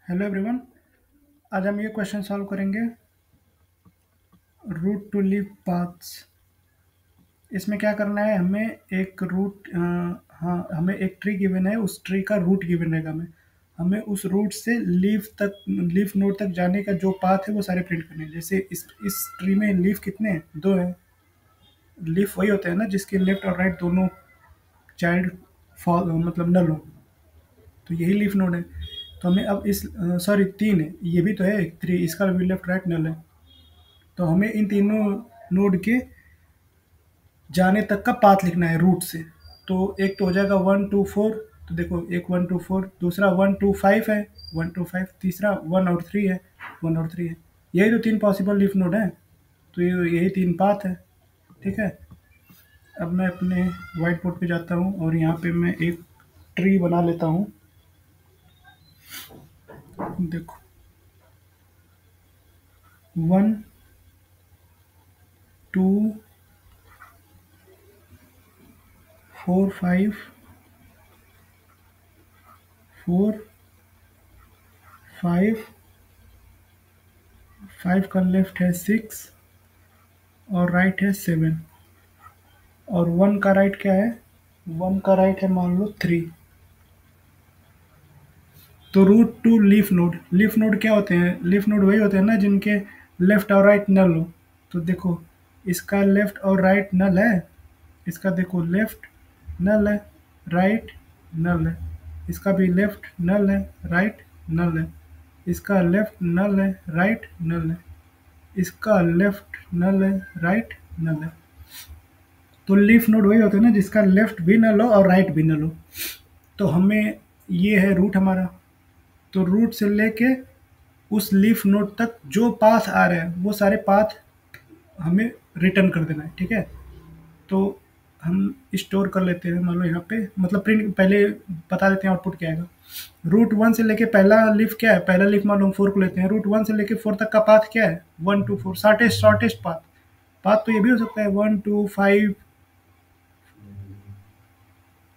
Hello everyone. आज हम ये क्वेश्चन सॉल्व करेंगे। Root to leaf paths. इसमें क्या करना है, हमें एक रूट हाँ, हमें एक ट्री गिवन है, उस ट्री का रूट गिवन रहेगा। हमें उस रूट से लीफ नोड तक जाने का जो पाथ है वो सारे प्रिंट करने हैं। जैसे इस ट्री में लीफ कितने हैं, दो हैं। लीफ वही होते हैं ना जिसके लेफ्ट और राइट दोनों चाइल्ड फॉल मतलब नल हो, तो यही लीफ नोड है। तो हमें अब इस सॉरी तीन है, ये भी तो है थ्री, इसका भी लेफ्ट राइट नल है। तो हमें इन तीनों नोड के जाने तक का पाथ लिखना है रूट से। तो एक तो हो जाएगा 1 2 4। तो देखो, एक 1 2 4, दूसरा 1 2 5 है, 1 2 5, तीसरा 1 और 3 है, 1 और 3 है। यही तो तीन पॉसिबल लीफ नोड है। तो यही तीन पाथ है। ठीक है। अब मैं अपने वाइट बोर्ड पे जाता हूँ और यहाँ पे मैं एक ट्री बना लेता हूँ। देखो, 1 2 4 5 5 का लेफ्ट है 6 और राइट है 7। और 1 का राइट क्या है, 1 का राइट है मान लो 3। तो रूट टू लीफ नोड क्या होते हैं, लीफ नोड वही होते हैं ना जिनके लेफ्ट और राइट नल हो। तो देखो, इसका लेफ्ट और राइट नल है, इसका देखो लेफ्ट नल है, राइट नल है, इसका भी लेफ्ट नल है, राइट नल है, इसका लेफ्ट नल है, राइट नल है, इसका लेफ्ट नल है, राइट नल है। तो लीफ नोड वही होते हैं ना जिसका लेफ्ट भी नल हो और राइट भी नल हो। तो हमें ये है रूट हमारा। तो रूट से लेके उस लीफ नोड तक जो पाथ आ रहे हैं वो सारे पाथ हमें रिटर्न कर देना है। ठीक है। तो हम स्टोर कर लेते हैं, मान लो यहाँ पे मतलब प्रिंट पहले बता देते हैं आउटपुट क्या आएगा। रूट वन से लेके पहला लीफ क्या है, पहला लीफ मान लो हम 4 को लेते हैं। रूट वन से लेके 4 तक का पाथ क्या है, 1 2 4, शॉर्टेस्ट पाथ। पाथ तो ये भी हो सकता है 1 2 5,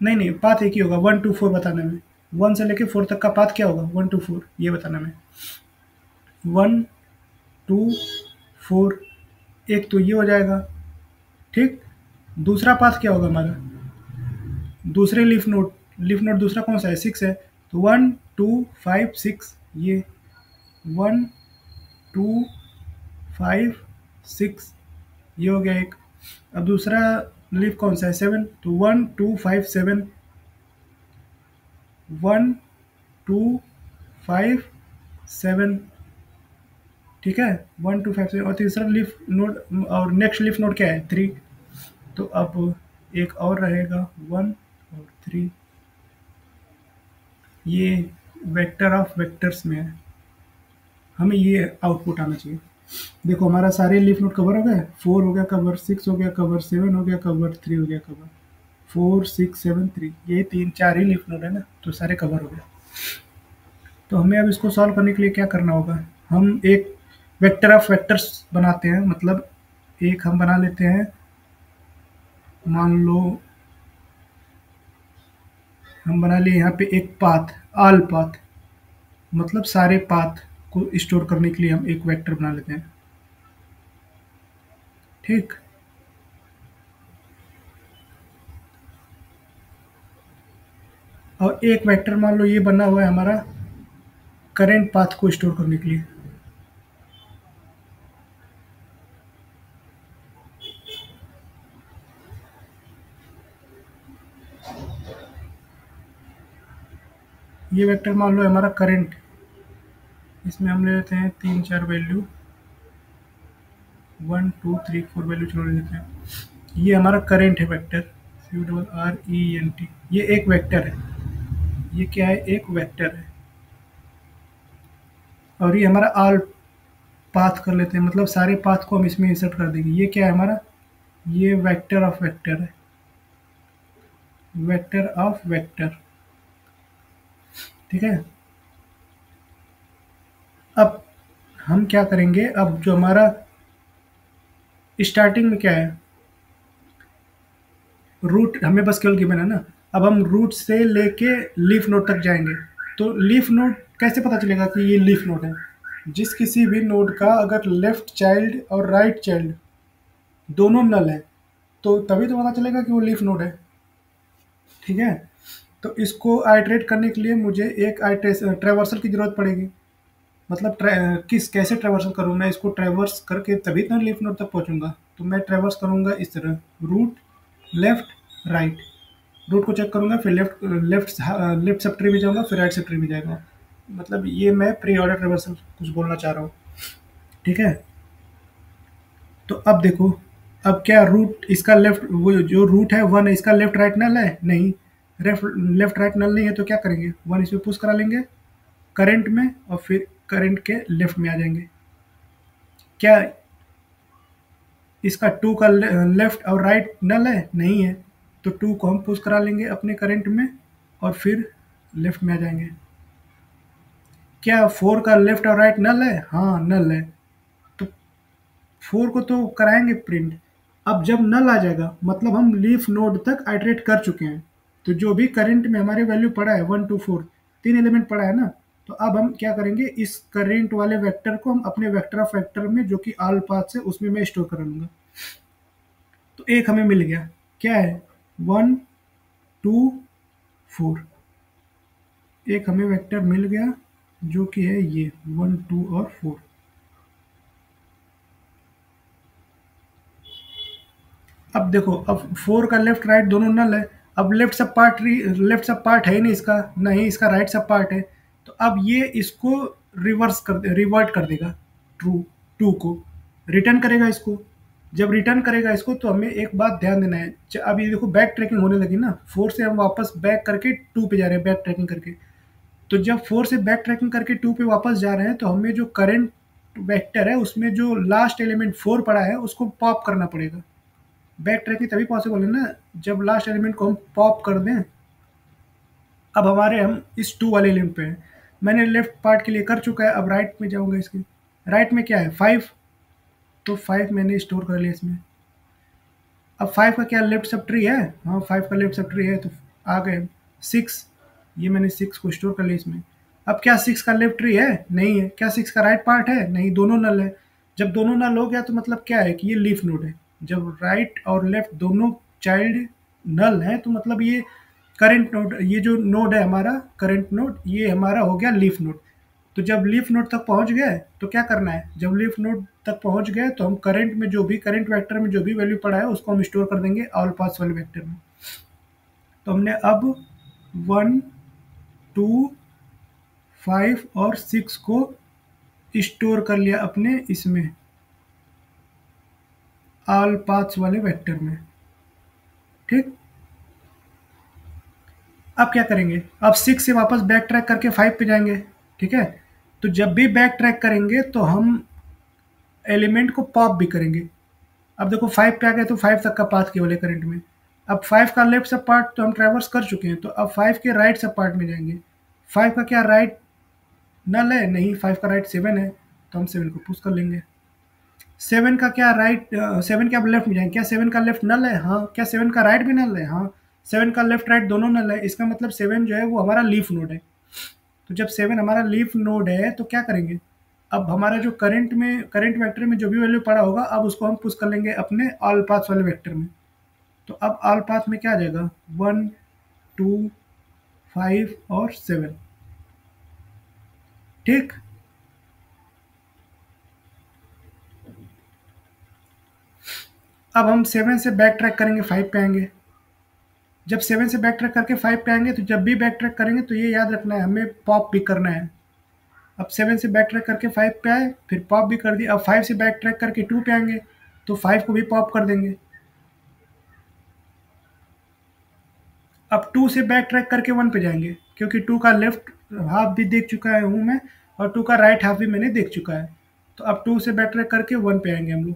नहीं नहीं, पाथ एक ही होगा 1 2 4 बताने में। 1 से लेके 4 तक का पाथ क्या होगा, 1 2 4 ये बताना में। 1 2 4, एक तो ये हो जाएगा। ठीक। दूसरा पाथ क्या होगा हमारा, दूसरे लीफ नोड दूसरा कौन सा है, 6 है। तो 1 2 5 6, ये 1 2 5 6, ये हो गया एक। अब दूसरा लीफ कौन सा है, 7। तो 1 2 5 7, 1 2 5 7। ठीक है, 1 2 5 7। और तीसरा लीफ नोड और नेक्स्ट लीफ नोड क्या है, 3। तो अब एक और रहेगा 1 और 3। ये वेक्टर ऑफ वेक्टर्स में है, हमें ये आउटपुट आना चाहिए। देखो हमारा सारे लीफ नोड कवर हो गए, 4 हो गया कवर, 6 हो गया कवर, 7 हो गया कवर, 3 हो गया कवर। 4 6 7 3, ये तीन चार ही लीफ नोड है ना, तो सारे कवर हो गए। तो हमें अब इसको सॉल्व करने के लिए क्या करना होगा, हम एक वेक्टर ऑफ वेक्टर्स बनाते हैं। मतलब एक हम बना लेते हैं, मान लो हम बना लिए यहाँ पे एक पाथ, ऑल पाथ, मतलब सारे पाथ को स्टोर करने के लिए हम एक वेक्टर बना लेते हैं। ठीक। और एक वेक्टर मान लो ये बना हुआ है हमारा करेंट पाथ को स्टोर करने के लिए। ये वेक्टर मान लो हमारा करंट, इसमें हम ले लेते हैं 3 4 वैल्यू, 1 2 3 4 वैल्यू चलो ले लेते हैं। ये हमारा करंट है वेक्टर, CRENT। ये एक वेक्टर है, ये क्या है, एक वेक्टर है। और ये हमारा ऑल पाथ कर लेते हैं, मतलब सारे पाथ को हम इसमें इंसर्ट कर देंगे। ये क्या है हमारा, ये वेक्टर ऑफ वेक्टर है, वेक्टर ऑफ वेक्टर। ठीक है। अब हम क्या करेंगे, अब जो हमारा स्टार्टिंग में क्या है, रूट हमें बस केवल गिवन है ना। अब हम रूट से लेके लीफ नोड तक जाएंगे। तो लीफ नोड कैसे पता चलेगा कि ये लीफ नोड है? जिस किसी भी नोड का अगर लेफ्ट चाइल्ड और राइट चाइल्ड दोनों नल है, तो तभी तो पता चलेगा कि वो लीफ नोड है। ठीक है? तो इसको आइटरेट करने के लिए मुझे एक ट्रेवर्सल की जरूरत पड़ेगी। मतलब किस कैसे ट्रेवर्सल करूँ मैं इसको? ट्रेवर्स करके तभी तो लीफ नोड तक पहुंचूंगा। तो मैं ट्रेवर्स करूंगा इस तरह, रूट लेफ्ट राइट। रूट को चेक करूंगा, फिर left left left sub tree भी जाऊंगा, फिर राइट सब ट्री भी जाएगा। मतलब ये मैं प्री ऑर्डर ट्रेवर्सल कुछ बोलना चाह रहा हूँ। ठीक है? तो अब देखो, अब क्या रूट इसका लेफ्ट, वो जो रूट है वन है, इसका लेफ्ट राइट नल है नहीं। लेफ्ट लेफ्ट राइट नल नहीं है, तो क्या करेंगे? वन इसमें पुश करा लेंगे करंट में, और फिर करंट के लेफ्ट में आ जाएंगे। क्या इसका टू का लेफ्ट और राइट नल है नहीं है? तो टू को हम पुश करा लेंगे अपने करंट में, और फिर लेफ्ट में आ जाएंगे। क्या फोर का लेफ्ट और राइट नल है? हाँ नल है। तो फोर को तो कराएंगे प्रिंट। अब जब नल आ जाएगा मतलब हम लीफ नोड तक आइटरेट कर चुके हैं। तो जो भी करंट में हमारे वैल्यू पड़ा है 1 2 4, तीन एलिमेंट पड़ा है ना। तो अब हम क्या करेंगे, इस करंट वाले वेक्टर को हम अपने वेक्टर ऑफ वेक्टर में, जो कि ऑल पाथ है, उसमें मैं स्टोर कर लूंगा। तो एक हमें मिल गया, क्या है? 1 2 4। एक हमें वेक्टर मिल गया जो कि है ये 1 2 और 4। अब देखो, अब फोर का लेफ्ट राइट दोनों नल है। अब लेफ्ट सब पार्ट है ही नहीं इसका, नहीं इसका राइट सब पार्ट है। तो अब ये इसको रिवर्ट कर देगा ट्रू, टू को रिटर्न करेगा इसको। जब रिटर्न करेगा इसको, तो हमें एक बात ध्यान देना है। अब ये देखो बैक ट्रैकिंग होने लगी ना, फोर से हम वापस बैक करके टू पे जा रहे हैं, बैक ट्रैकिंग करके। तो जब फोर से बैक ट्रैकिंग करके टू पे वापस जा रहे हैं, तो हमें जो करंट वेक्टर है उसमें जो लास्ट एलिमेंट फोर पड़ा है उसको पॉप करना पड़ेगा। बैक ट्रैकिंग तभी पॉसिबल है ना, जब लास्ट एलिमेंट को हम पॉप कर दें। अब हमारे हम इस टू वाले एलिमेंट पे हैं। मैंने लेफ्ट पार्ट के लिए कर चुका है, अब राइट में जाऊंगा इसके। राइट में क्या है? 5। तो 5 मैंने स्टोर कर लिया इसमें। अब 5 का क्या लेफ्ट सब ट्री है? हाँ 5 का लेफ्ट सब ट्री है, तो आ गए 6। ये मैंने 6 को स्टोर कर लिया इसमें। अब क्या 6 का लेफ्ट ट्री है? नहीं है। क्या 6 का राइट पार्ट है? नहीं, दोनों नल है। जब दोनों नल हो गया तो मतलब क्या है कि ये लीफ नोड है। जब राइट और लेफ्ट दोनों चाइल्ड नल है, तो मतलब ये करंट नोड, ये जो नोड है हमारा करंट नोड, ये हमारा हो गया लीफ नोड। तो जब लीफ नोड तक पहुंच गए तो क्या करना है? जब लीफ नोड तक पहुंच गए तो हम करंट में जो भी, करंट वेक्टर में जो भी वैल्यू पड़ा है उसको हम स्टोर कर देंगे ऑल पास वाले वेक्टर में। तो हमने अब 1 2 5 और 6 को स्टोर कर लिया अपने इसमें ऑल पाथ्स वाले वेक्टर में। ठीक। अब क्या करेंगे? अब 6 से वापस बैक ट्रैक करके 5 पे जाएंगे। ठीक है? तो जब भी बैक ट्रैक करेंगे तो हम एलिमेंट को पॉप भी करेंगे। अब देखो 5 पे आ गए तो 5 तक का पाथ केवल है करंट में। अब 5 का लेफ्ट सब पार्ट तो हम ट्रैवर्स कर चुके हैं, तो अब 5 के राइट सब पार्ट में जाएंगे। 5 का क्या राइट नल है? नहीं। 5 का राइट 7 है, तो हम 7 को पुश कर लेंगे। 7 का क्या राइट, 7 के अब लेफ्ट में जाएंगे। क्या 7 का लेफ्ट नल है? हाँ। क्या 7 का राइट भी नल है? हाँ। 7 का लेफ्ट राइट दोनों नल है, इसका मतलब 7 जो है वो हमारा लीफ नोड है। तो जब 7 हमारा लीफ नोड है तो क्या करेंगे? अब हमारा जो करंट वेक्टर में जो भी वैल्यू पड़ा होगा, अब उसको हम पुश कर लेंगे अपने ऑल पाथ वाले वेक्टर में। तो अब ऑल पाथ में क्या आ जाएगा? 1 2 5 और 7। ठीक। अब हम 7 से बैक ट्रैक करेंगे, 5 पे आएंगे। जब 7 से बैक ट्रैक करके 5 पे आएंगे, तो जब भी बैक ट्रैक करेंगे तो ये याद रखना है हमें पॉप भी करना है। अब 7 से बैक ट्रैक करके 5 पे आए, फिर पॉप भी कर दिया। अब 5 से बैक ट्रैक करके 2 पे आएंगे, तो 5 को भी पॉप कर देंगे। अब 2 से बैक ट्रैक करके 1 पे जाएंगे, क्योंकि 2 का लेफ्ट हाफ भी देख चुका है हूँ मैं, और 2 का राइट हाफ भी मैंने देख चुका है। तो अब 2 से बैक ट्रैक करके 1 पे आएंगे हम लोग।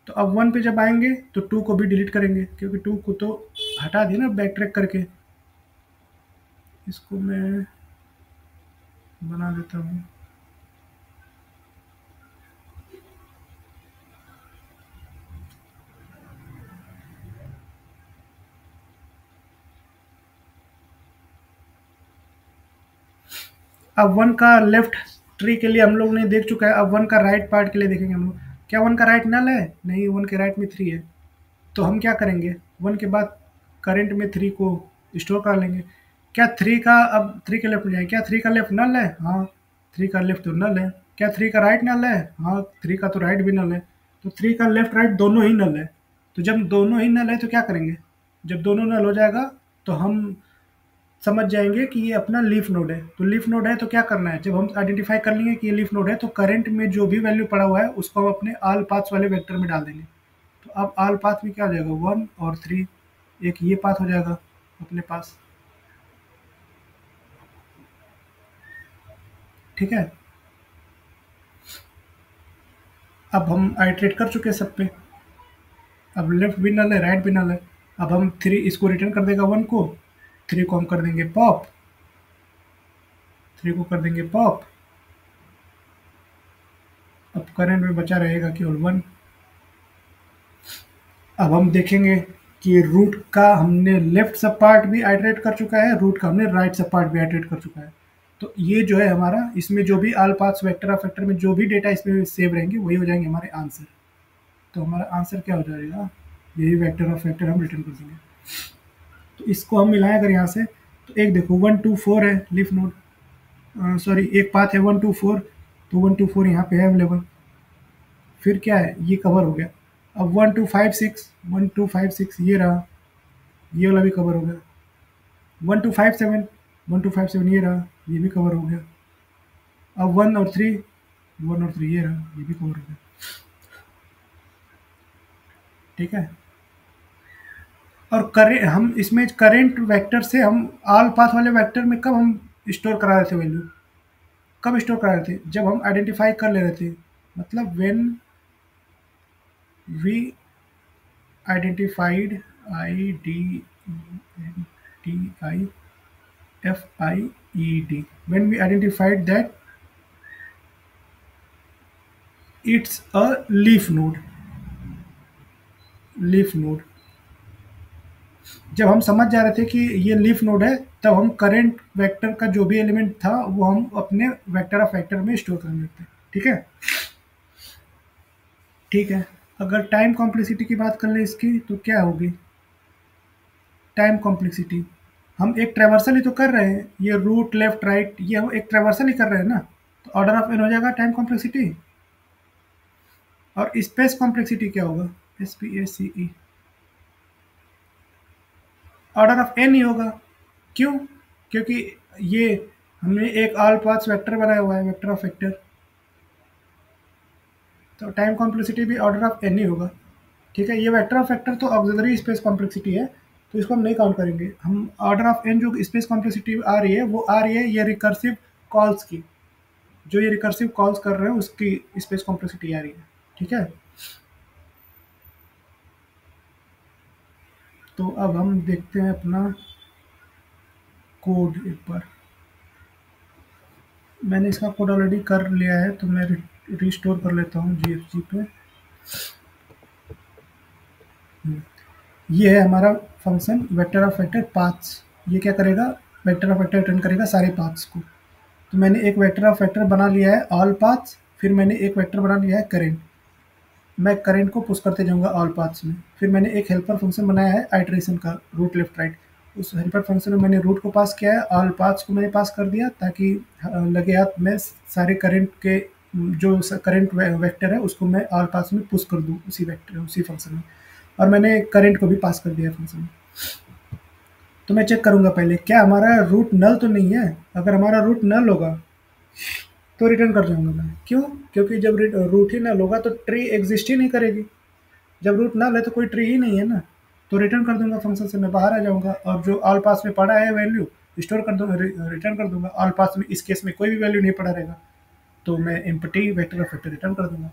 तो अब 1 पे जब आएंगे तो 2 को भी डिलीट करेंगे, क्योंकि 2 को तो हटा दिया ना बैक ट्रैक करके। इसको मैं बना देता हूँ। अब वन का लेफ्ट ट्री के लिए हम लोग ने देख चुका है, अब वन का राइट पार्ट के लिए देखेंगे हम लोग। क्या वन का राइट नल है? नहीं, वन के राइट में 3 है। तो हम क्या करेंगे, वन के बाद करंट में 3 को स्टोर कर लेंगे। क्या 3 का, अब 3 के लेफ्ट में जाएंगे, क्या 3 का लेफ्ट नल है? हाँ, 3 का लेफ्ट तो नल है। क्या 3 का राइट नल है? हाँ, 3 का तो राइट भी नल है। तो 3 का लेफ्ट राइट दोनों ही नल है। तो जब दोनों ही नल है तो क्या करेंगे, जब दोनों नल हो जाएगा तो हम समझ जाएंगे कि ये अपना लीफ नोड है। तो लीफ नोड है तो क्या करना है, जब हम आइडेंटिफाई कर लेंगे कि ये लीफ नोड है तो करंट में जो भी वैल्यू पड़ा हुआ है उसको हम अपने ऑल पाथ्स वाले वेक्टर में डाल देंगे। तो अब ऑल पाथ में क्या हो जाएगा, 1 और 3, एक ये पाथ हो जाएगा अपने पास। ठीक है, अब हम आइट्रेट कर चुके हैं सब पे। अब लेफ्ट भी नल है, राइट भी नल है। अब हम 3 इसको रिटर्न कर देगा 1 को, 3 को हम कर देंगे पॉप, 3 को कर देंगे पॉप। अब करंट में बचा रहेगा केवल 1। अब हम देखेंगे कि रूट का हमने लेफ्ट सब पार्ट भी आइटरेट कर चुका है, रूट का हमने राइट सब पार्ट भी आइटरेट कर चुका है। तो ये जो है हमारा, इसमें जो भी all paths vector of vector में जो भी डेटा इसमें सेव रहेंगे वही हो जाएंगे हमारे आंसर। तो हमारा आंसर क्या हो जाएगा, यही वेक्टर ऑफ वेक्टर हम रिटर्न कर देंगे। तो इसको हम मिलाएं अगर यहाँ से, तो एक देखो 1 2 4 है लीफ नोड, सॉरी एक पाथ है 1 2 4, तो 1 2 4 यहाँ पे है अवेलेबल। फिर क्या है, ये कवर हो गया। अब 1 2 5 6, 1 2 5 6 ये रहा, ये वाला भी कवर हो गया। 1 2 5 7, 1 2 5 7 ये रहा, ये भी कवर हो गया। अब 1 और 3, 1 और 3 ये रहा, ये भी कवर हो गया। ठीक है, और करें हम इसमें करेंट वेक्टर से हम ऑल पाथ वाले वेक्टर में कब हम स्टोर करा रहे थे वैल्यू, कब स्टोर करा रहे थे, जब हम आइडेंटिफाई कर ले रहे थे। मतलब when we identified, I D T I F I E D, when we identified that it's a leaf node, leaf node. जब हम समझ जा रहे थे कि ये लीफ नोड है, तब हम करंट वेक्टर का जो भी एलिमेंट था वो हम अपने वेक्टर ऑफ वेक्टर में स्टोर कर लेते हैं। ठीक है, ठीक है। अगर टाइम कॉम्प्लेक्सिटी की बात कर ले इसकी, तो क्या होगी टाइम कॉम्प्लेक्सिटी, हम एक ट्रेवर्सल ही तो कर रहे हैं, ये रूट लेफ्ट राइट ये हम एक ट्रेवर्सल ही कर रहे हैं ना। तो ऑर्डर ऑफ एन हो जाएगा टाइम कॉम्प्लेक्सिटी। और स्पेस कॉम्प्लेक्सिटी क्या होगा, S P A C E, order of n ही होगा। क्यों, क्योंकि ये हमने एक ऑल पाथ्स वेक्टर बनाया हुआ है, वेक्टर ऑफ वेक्टर। तो टाइम कॉम्प्लेक्सिटी भी ऑर्डर ऑफ एन ही होगा। ठीक है, ये वेक्टर ऑफ वेक्टर तो ऑक्सिलरी स्पेस कॉम्प्लेक्सिटी है, तो इसको हम नहीं काउंट करेंगे। हम ऑर्डर ऑफ एन जो स्पेस कॉम्प्लेक्सिटी आ रही है वो आ रही है ये रिकर्सिव कॉल्स की, जो ये रिकर्सिव कॉल्स कर रहे हैं उसकी स्पेस कॉम्प्लेक्सिटी आ रही है। ठीक है, तो अब हम देखते हैं अपना कोड एक बार। मैंने इसका कोड ऑलरेडी कर लिया है, तो मैं रिस्टोर कर लेता हूँ जीएफजी पे। ये है हमारा function vector of vector paths. ये क्या करेगा, वेक्टर ऑफ वेक्टर रिटर्न करेगा सारे पाथ्स को। तो मैंने एक वेक्टर ऑफ वेक्टर बना लिया है ऑल पाथ्स, फिर मैंने एक वेक्टर बना लिया है करेंट। मैं करंट को पुश करते जाऊंगा ऑल पाथ्स में। फिर मैंने एक हेल्पर फंक्शन बनाया है आइटरेशन का, रूट लेफ्ट राइट। उस हेल्पर फंक्शन में मैंने रूट को पास किया है, ऑल पाथ्स को मैंने पास कर दिया, ताकि लगे हाथ में सारे करंट के जो करंट वेक्टर है उसको मैं ऑल पाथ्स में पुश कर दूं उसी वेक्टर उसी फंक्शन में। और मैंने करंट को भी पास कर दिया फंक्शन में। तो मैं चेक करूंगा पहले क्या हमारा रूट नल तो नहीं है। अगर हमारा रूट नल होगा तो रिटर्न कर जाऊंगा मैं। क्यों, क्योंकि जब रूट ही नल होगा तो ट्री एग्जिस्ट ही नहीं करेगी। जब रूट नल है तो कोई ट्री ही नहीं है ना। तो रिटर्न कर दूंगा फंक्शन से, मैं बाहर आ जाऊंगा और जो ऑल पास में पड़ा है वैल्यू स्टोर कर दूंगा, रिटर्न कर दूंगा। ऑल पास में इस केस में कोई भी वैल्यू नहीं पड़ा रहेगा, तो मैं empty vector of vector return कर दूंगा।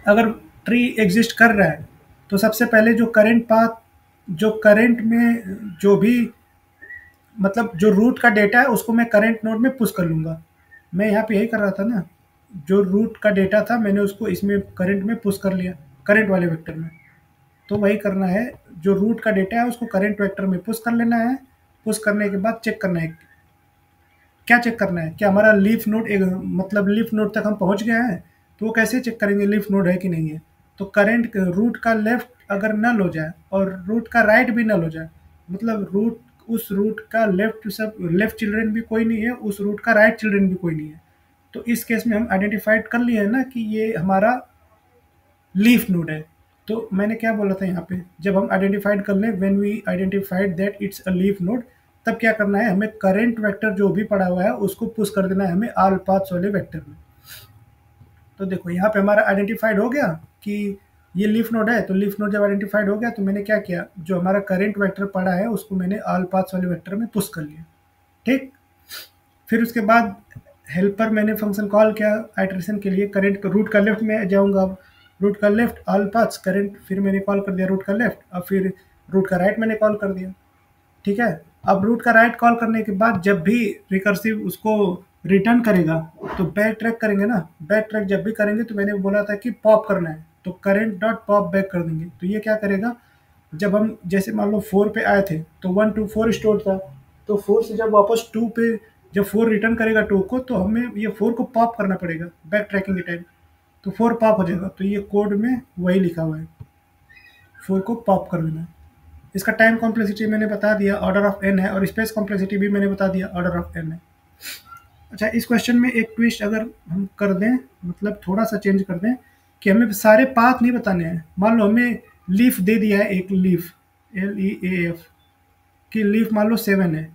अगर ट्री एग्जिस्ट कर रहा है तो सबसे पहले जो करंट पाथ, जो करंट में जो भी मतलब जो रूट का डेटा है उसको मैं करंट नोड में पुश कर लूंगा। मैं यहाँ पे यही कर रहा था ना, जो रूट का डेटा था मैंने उसको इसमें करंट में पुश कर लिया, करंट वाले वेक्टर में। तो वही करना है, जो रूट का डेटा है उसको करंट वेक्टर में पुश कर लेना है। पुश करने के बाद चेक करना है क्या चेक करना है, क्या हमारा लीफ नोड एक मतलब लीफ नोड तक हम पहुंच गए हैं, तो वो कैसे चेक करेंगे लीफ नोड है कि नहीं है। तो करंट रूट का लेफ्ट अगर नल हो जाए और रूट का राइट भी नल हो जाए, मतलब रूट उस रूट का लेफ्ट चिल्ड्रन भी कोई नहीं है, उस रूट का राइट चिल्ड्रन भी कोई नहीं है, तो इस केस में हम आइडेंटिफाइड कर लिए हैं ना कि ये हमारा लीफ नोड है। तो मैंने क्या बोला था यहाँ पे, जब हम आइडेंटिफाइड कर लें, when we identified that it's a leaf node, तब क्या करना है, हमें करंट वेक्टर जो भी पड़ा हुआ है उसको पुश कर देना है हमें ऑल पाथ्स वाले वेक्टर में। तो देखो यहाँ पे हमारा आइडेंटिफाइड हो गया कि ये लीफ नोड है। तो लीफ नोड जब आइडेंटिफाइड हो गया तो मैंने क्या किया, जो हमारा करंट वेक्टर पड़ा है उसको मैंने ऑल पाथ्स वाले वेक्टर में पुश कर लिया। ठीक, फिर उसके बाद हेल्पर मैंने फंक्शन कॉल किया आइटरेशन के लिए, करंट रूट का लेफ्ट में जाऊंगा, अब रूट का लेफ्ट ऑल पाथ्स करंट, फिर मैंने कॉल कर दिया रूट का लेफ्ट, और फिर रूट का राइट मैंने कॉल कर दिया। ठीक है, अब रूट का राइट कॉल करने के बाद जब भी रिकर्सिव उसको रिटर्न करेगा तो बैक ट्रैक करेंगे ना, बैक ट्रैक जब भी करेंगे तो मैंने बोला था कि पॉप करना है, तो करंट डॉट पॉप बैक कर देंगे। तो ये क्या करेगा, जब हम जैसे मान लो 4 पे आए थे तो 1 टू 4 स्टोर था, तो 4 से जब वापस 2 पे जब 4 रिटर्न करेगा 2 को, तो हमें ये 4 को पॉप करना पड़ेगा बैक ट्रैकिंग के टाइम, तो 4 पॉप हो जाएगा। तो ये कोड में वही लिखा हुआ है, 4 को पॉप कर देना है। इसका टाइम कॉम्प्लेक्सिटी मैंने बता दिया, ऑर्डर ऑफ एन है, और स्पेस कॉम्प्लेक्सिटी भी मैंने बता दिया, ऑर्डर ऑफ एन है। अच्छा, इस क्वेश्चन में एक ट्विस्ट अगर हम कर दें, मतलब थोड़ा सा चेंज कर दें, कि हमें सारे पाथ नहीं बताने हैं। मान लो हमें लीफ दे दिया है, एक लीफ LEAF की लीफ मान लो 7 है,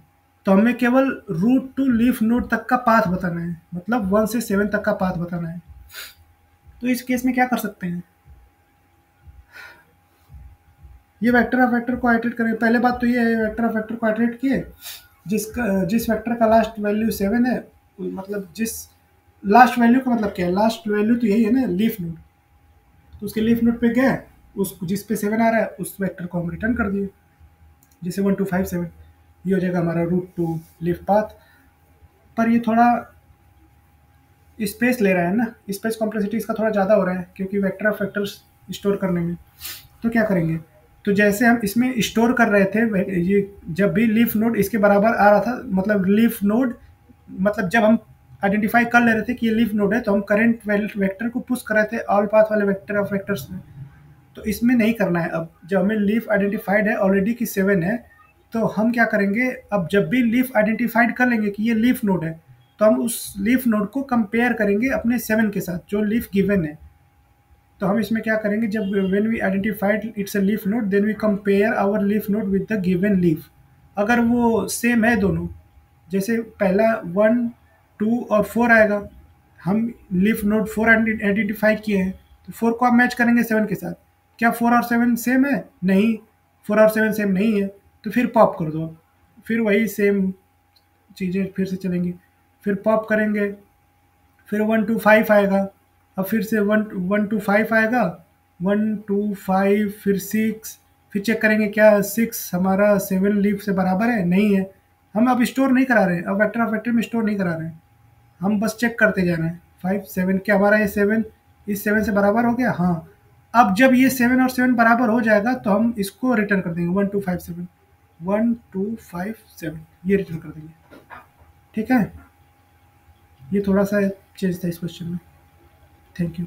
तो हमें केवल रूट टू लीफ नोड तक का पाथ बताना है, मतलब 1 से 7 तक का पाथ बताना है। तो इस केस में क्या कर सकते हैं, ये वेक्टर ऑफ वेक्टर को आइटरेट करें। पहले बात तो ये है, वेक्टर ऑफ वेक्टर को आइटरेट किए, जिस वेक्टर का लास्ट वैल्यू 7 है, मतलब जिस लास्ट वैल्यू का मतलब क्या है, लास्ट वैल्यू तो यही है ना लीफ नोड, तो उसके लीफ नोड पे गए, उस जिस पे 7 आ रहा है उस वेक्टर को हम रिटर्न कर दिए, जैसे 1257, ये हो जाएगा हमारा रूट टू लीफ पाथ। पर ये थोड़ा स्पेस ले रहा है ना, स्पेस कॉम्प्लेक्सिटी इसका थोड़ा ज़्यादा हो रहा है, क्योंकि वेक्टर ऑफ वेक्टर्स स्टोर करने में। तो क्या करेंगे, तो जैसे हम इसमें स्टोर कर रहे थे, ये जब भी लीफ नोड इसके बराबर आ रहा था, मतलब लीफ नोड, मतलब जब हम आइडेंटिफाई कर ले रहे थे कि ये लीफ नोड है, तो हम करंट वेक्टर को पुश कर रहे थे ऑल पाथ वाले वेक्टर ऑफ वेक्टर्स में। तो इसमें नहीं करना है। अब जब हमें लीफ आइडेंटिफाइड है ऑलरेडी कि 7 है, तो हम क्या करेंगे, अब जब भी लीफ आइडेंटिफाइड कर लेंगे कि ये लीफ नोड है, तो हम उस लीफ नोड को कंपेयर करेंगे अपने 7 के साथ जो लीफ गिवन है। तो हम इसमें क्या करेंगे, जब when we identified it's a leaf node, then we compare our leaf node with the given leaf. अगर वो सेम है दोनों, जैसे पहला 1 2 और 4 आएगा, हम लीफ नोड 4 आइडेंटिफाई किए हैं, तो 4 को आप मैच करेंगे 7 के साथ। क्या 4 और 7 सेम है, नहीं, 4 और 7 सेम नहीं है, तो फिर पॉप कर दो। फिर वही सेम चीज़ें फिर से चलेंगी, फिर पॉप करेंगे, फिर 1 टू 5 आएगा, अब फिर से 1 टू 5 आएगा, 1 टू 5, फिर 6, फिर चेक करेंगे क्या 6 हमारा 7 लीफ से बराबर है, नहीं है। हम अब स्टोर नहीं करा रहे हैं, अब वेक्टर ऑफ वेक्टर में स्टोर नहीं करा रहे हैं, हम बस चेक करते जा रहे हैं 5 7, क्या हमारा ये 7 इस 7 से बराबर हो गया, हाँ। अब जब ये 7 और 7 बराबर हो जाएगा तो हम इसको रिटर्न कर देंगे 1 2 5 7, 1 2 5 7, ये रिटर्न कर देंगे। ठीक है, ये थोड़ा सा चेंज था इस क्वेश्चन में। Thank you.